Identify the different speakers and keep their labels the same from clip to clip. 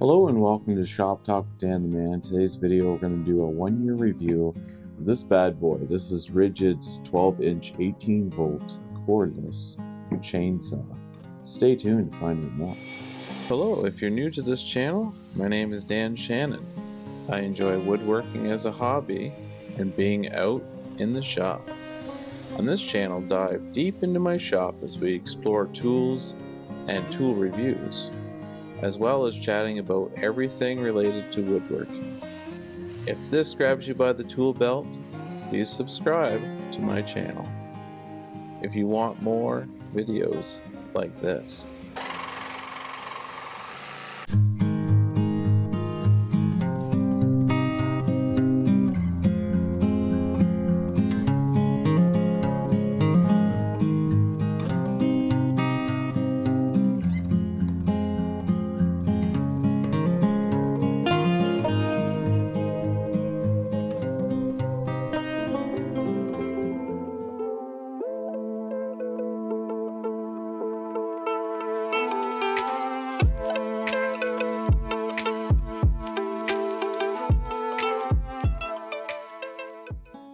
Speaker 1: Hello and welcome to Shop Talk with Dan the Man. Today's video we're going to do a 1-year review of this bad boy. This is Ridgid's 12-inch 18-volt cordless chainsaw. Stay tuned to find out more. Hello, if you're new to this channel, my name is Dan Shannon. I enjoy woodworking as a hobby and being out in the shop. On this channel, dive deep into my shop as we explore tools and tool reviews, as well as chatting about everything related to woodworking. If this grabs you by the tool belt, please subscribe to my channel if you want more videos like this.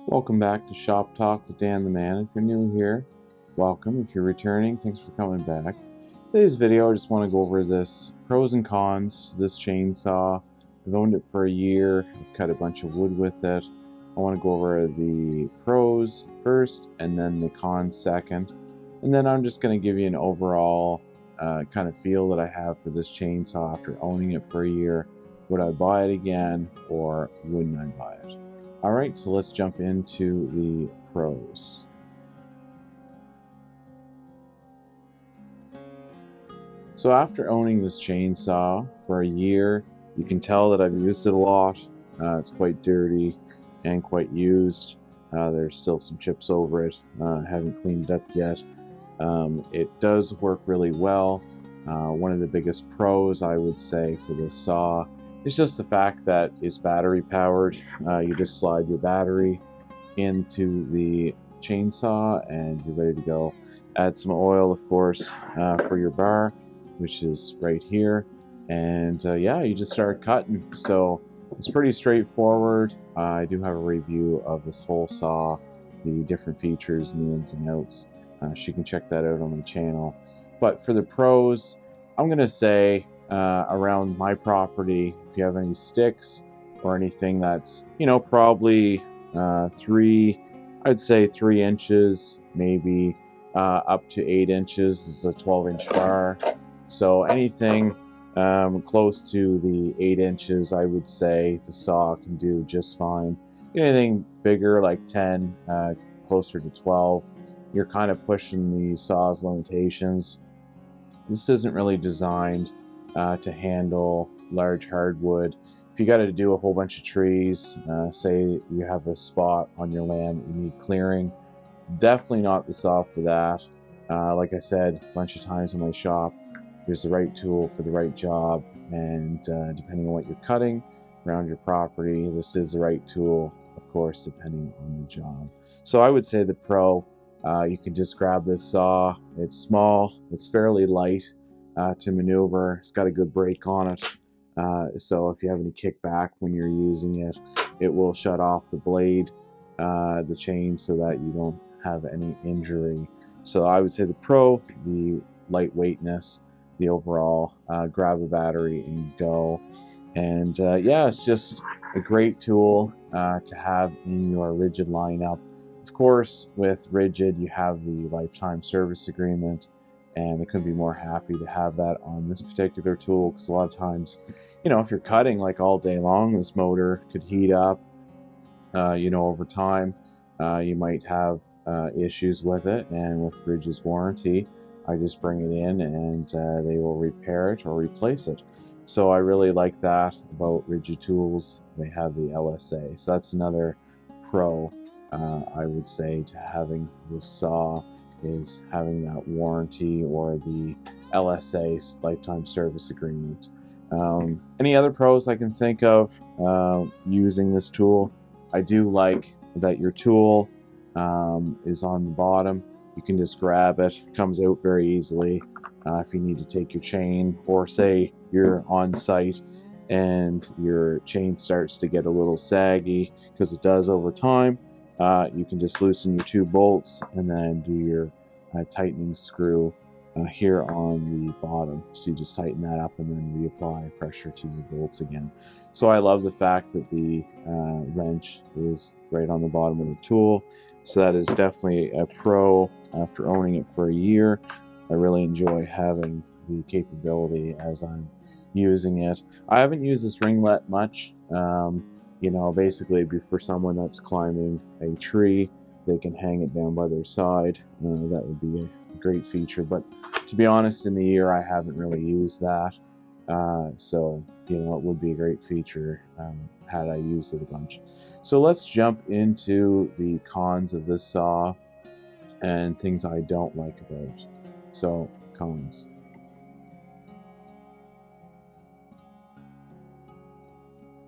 Speaker 1: Welcome back to Shop Talk with Dan the Man. If you're new here, welcome. If you're returning, thanks for coming back. Today's video, I just want to go over this pros and cons to this chainsaw. I've owned it for a year. I've cut a bunch of wood with it. I want to go over the pros first and then the cons second. And then I'm just going to give you an overall kind of feel that I have for this chainsaw after owning it for a year. Would I buy it again or wouldn't I buy it? Alright, so let's jump into the pros. So after owning this chainsaw for a year, you can tell that I've used it a lot. It's quite dirty and quite used. There's still some chips over it. I haven't cleaned it up yet. It does work really well. One of the biggest pros, I would say, for this saw it's just the fact that it's battery powered. You just slide your battery into the chainsaw and you're ready to go. Add some oil, of course, for your bar, which is right here. And yeah, you just start cutting. So it's pretty straightforward. I do have a review of this whole saw, the different features and the ins and outs. So you can check that out on my channel. But for the pros, I'm going to say around my property, if you have any sticks or anything that's, you know, probably I'd say 3 inches, maybe up to 8 inches is a 12-inch bar. So anything close to the 8 inches, I would say the saw can do just fine. Anything bigger like 10, closer to 12, you're kind of pushing the saw's limitations. This isn't really designed to handle large hardwood. If you got to do a whole bunch of trees, say you have a spot on your land that you need clearing, definitely not the saw for that. Like I said a bunch of times in my shop, there's the right tool for the right job, and depending on what you're cutting around your property, this is the right tool, of course, depending on the job. So I would say the pro, you can just grab this saw. It's small, it's fairly light to maneuver. It's got a good brake on it, so if you have any kickback when you're using it, it will shut off the blade, the chain, so that you don't have any injury. So I would say the pro, the lightweightness, the overall, grab a battery and go. And yeah, it's just a great tool to have in your Ridgid lineup. Of course, with Ridgid, you have the lifetime service agreement, and I couldn't be more happy to have that on this particular tool, because a lot of times, you know, if you're cutting like all day long, this motor could heat up, you know, over time. You might have issues with it, and with Ridgid's warranty, I just bring it in and they will repair it or replace it. So I really like that about Ridgid tools. They have the LSA, so that's another pro, I would say, to having this saw, is having that warranty or the LSA, lifetime service agreement. Any other pros I can think of using this tool, I do like that your tool is on the bottom. You can just grab it. It comes out very easily if you need to take your chain, or say you're on site and your chain starts to get a little saggy, because it does over time, you can just loosen your 2 bolts and then do your tightening screw here on the bottom. So you just tighten that up and then reapply pressure to the bolts again. So I love the fact that the wrench is right on the bottom of the tool. So that is definitely a pro after owning it for a year. I really enjoy having the capability as I'm using it. I haven't used this ringlet much. You know, basically it'd be for someone that's climbing a tree. They can hang it down by their side. That would be a great feature. But to be honest, in the year I haven't really used that. So, you know, it would be a great feature had I used it a bunch. So let's jump into the cons of this saw and things I don't like about it. So, cons.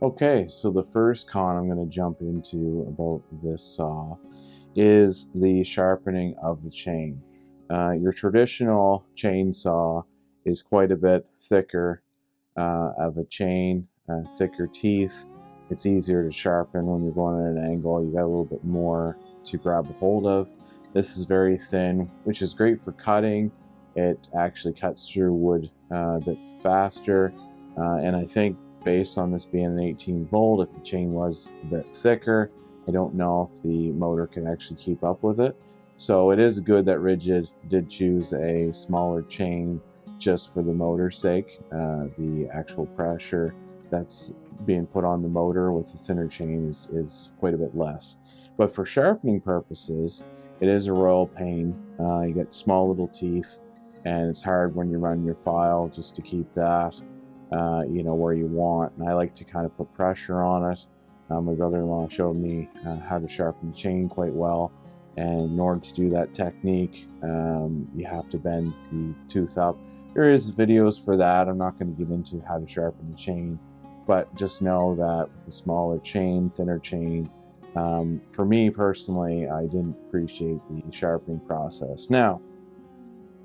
Speaker 1: Okay, so the first con I'm going to jump into about this saw is the sharpening of the chain. Your traditional chainsaw is quite a bit thicker of a chain, thicker teeth. It's easier to sharpen when you're going at an angle. You got a little bit more to grab a hold of. This is very thin, which is great for cutting. It actually cuts through wood a bit faster, and I think based on this being an 18 volt, if the chain was a bit thicker, I don't know if the motor can actually keep up with it. So it is good that Ridgid did choose a smaller chain just for the motor's sake. The actual pressure that's being put on the motor with the thinner chain is quite a bit less. But for sharpening purposes, it is a royal pain. You get small little teeth, and it's hard when you run your file just to keep that you know, where you want. And I like to kind of put pressure on it. My brother-in-law showed me how to sharpen the chain quite well, and in order to do that technique, you have to bend the tooth up. There is videos for that. I'm not going to get into how to sharpen the chain, but just know that with a smaller chain, thinner chain, for me personally, I didn't appreciate the sharpening process. Now,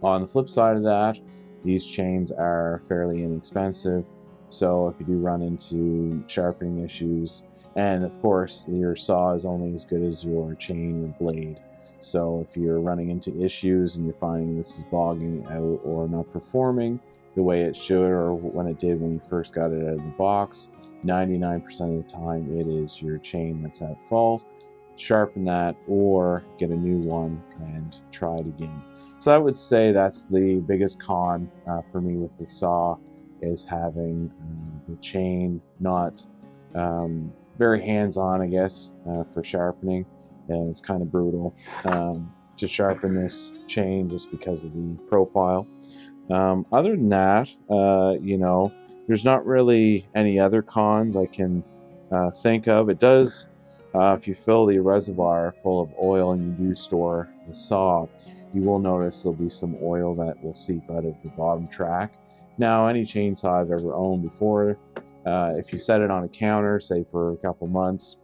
Speaker 1: on the flip side of that, these chains are fairly inexpensive, so if you do run into sharpening issues, and of course your saw is only as good as your chain or blade, so if you're running into issues and you're finding this is bogging out or not performing the way it should or when it did when you first got it out of the box, 99% of the time it is your chain that's at fault. Sharpen that or get a new one and try it again. So I would say that's the biggest con for me with the saw, is having the chain not very hands-on, I guess, for sharpening. And it's kind of brutal to sharpen this chain just because of the profile. Other than that, you know, there's not really any other cons I can think of. It does, if you fill the reservoir full of oil and you do store the saw, you will notice there'll be some oil that will seep out of the bottom track. Now, any chainsaw I've ever owned before, if you set it on a counter, say for a couple months,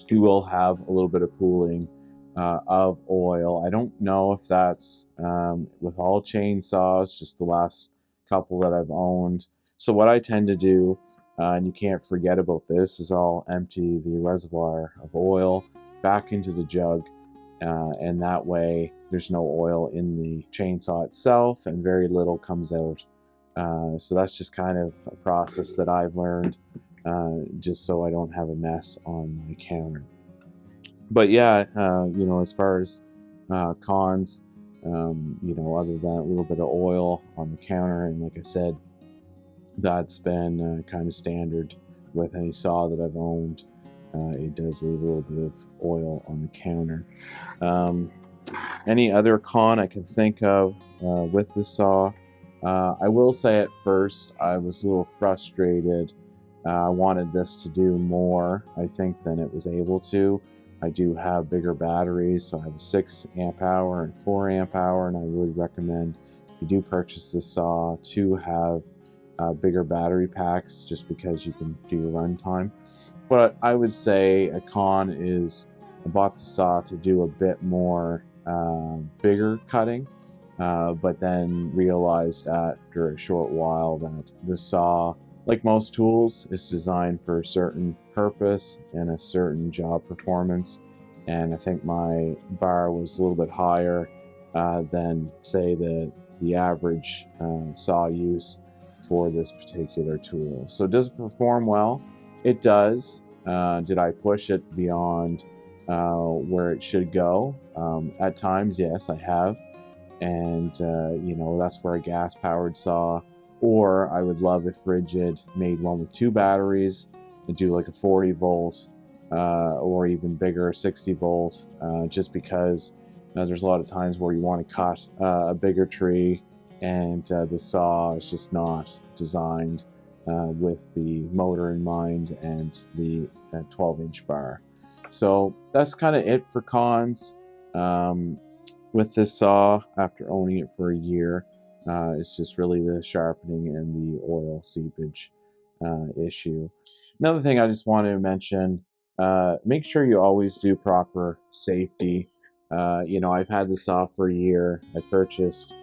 Speaker 1: you will have a little bit of pooling of oil. I don't know if that's with all chainsaws, just the last couple that I've owned. So what I tend to do, and you can't forget about this, is I'll empty the reservoir of oil back into the jug, and that way there's no oil in the chainsaw itself and very little comes out. So that's just kind of a process that I've learned, just so I don't have a mess on my counter. But yeah, you know, as far as cons, you know, other than a little bit of oil on the counter, and like I said, that's been kind of standard with any saw that I've owned. It does leave a little bit of oil on the counter. Any other con I can think of with the saw, I will say at first I was a little frustrated. I wanted this to do more, I think, than it was able to. I do have bigger batteries, so I have a 6 amp hour and 4 amp hour, and I would recommend if you do purchase this saw to have bigger battery packs, just because you can do your runtime. But I would say a con is I bought the saw to do a bit more bigger cutting, but then realized after a short while that the saw, like most tools, is designed for a certain purpose and a certain job performance. And I think my bar was a little bit higher than, say, the average saw use for this particular tool. So does it perform well? It does. Did I push it beyond where it should go? At times, yes, I have. And you know, that's where a gas-powered saw, or I would love if Ridgid made one with 2 batteries and do like a 40 volt or even bigger 60 volt, just because there's a lot of times where you want to cut a bigger tree, and the saw is just not designed with the motor in mind and the 12-inch bar. So that's kind of it for cons. With this saw, after owning it for a year, it's just really the sharpening and the oil seepage issue. Another thing I just wanted to mention, make sure you always do proper safety. You know, I've had this saw for a year. I purchased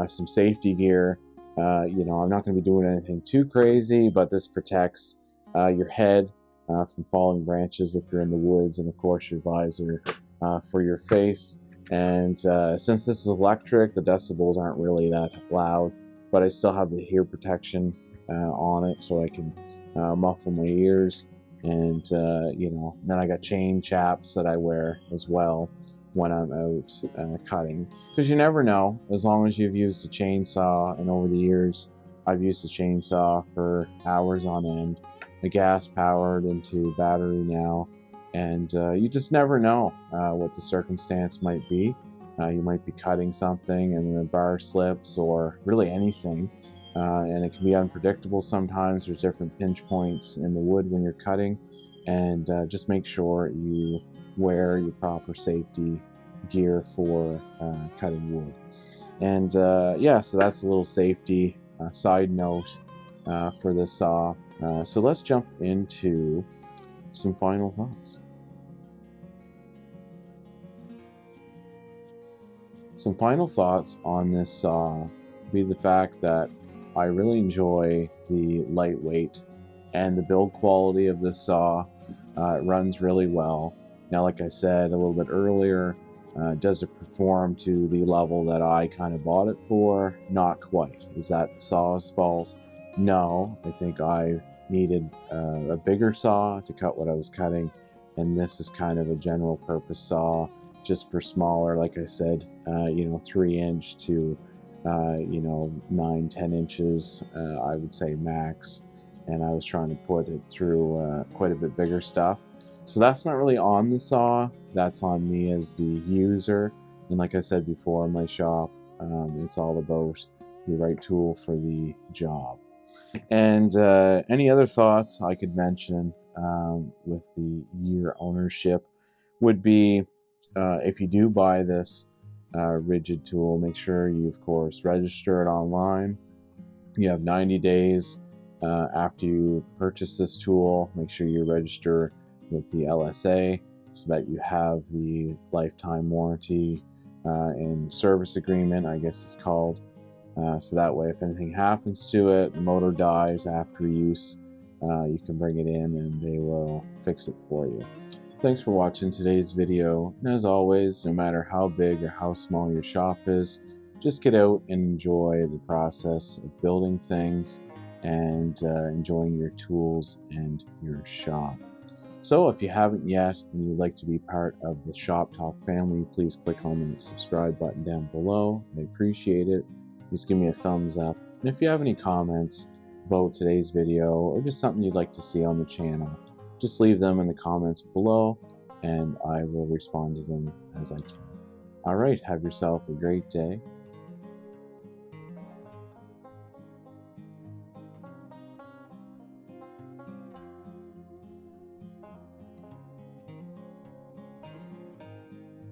Speaker 1: some safety gear. You know, I'm not going to be doing anything too crazy, but this protects your head from falling branches if you're in the woods, and of course your visor for your face. And since this is electric, the decibels aren't really that loud, but I still have the ear protection on it, so I can muffle my ears. And you know, then I got chain chaps that I wear as well when I'm out cutting, because you never know. As long as you've used a chainsaw, and over the years I've used a chainsaw for hours on end, a gas powered into battery now, and you just never know what the circumstance might be. You might be cutting something and the bar slips, or really anything, and it can be unpredictable sometimes. There's different pinch points in the wood when you're cutting, and just make sure you wear your proper safety gear for cutting wood. And yeah, so that's a little safety side note for this saw. So let's jump into some final thoughts. Some final thoughts on this saw would be the fact that I really enjoy the lightweight and the build quality of this saw. It runs really well. Now, like I said a little bit earlier, does it perform to the level that I kind of bought it for? Not quite. Is that the saw's fault? No, I think I needed a bigger saw to cut what I was cutting, and this is kind of a general purpose saw just for smaller, like I said, you know, 3-inch to you know, 9-10 inches, I would say max. And I was trying to put it through quite a bit bigger stuff. So that's not really on the saw, that's on me as the user. And like I said before, in my shop, it's all about the right tool for the job. And any other thoughts I could mention with the year ownership would be, if you do buy this Ridgid tool, make sure you, of course, register it online. You have 90 days after you purchase this tool. Make sure you register with the LSA so that you have the lifetime warranty and service agreement, I guess it's called. So that way, if anything happens to it, the motor dies after use, you can bring it in and they will fix it for you. Thanks for watching today's video, and as always, no matter how big or how small your shop is, just get out and enjoy the process of building things and enjoying your tools and your shop. So if you haven't yet and you'd like to be part of the Shop Talk family, please click on the subscribe button down below. I appreciate it. Just give me a thumbs up. And if you have any comments about today's video or just something you'd like to see on the channel, just leave them in the comments below and I will respond to them as I can. All right, have yourself a great day.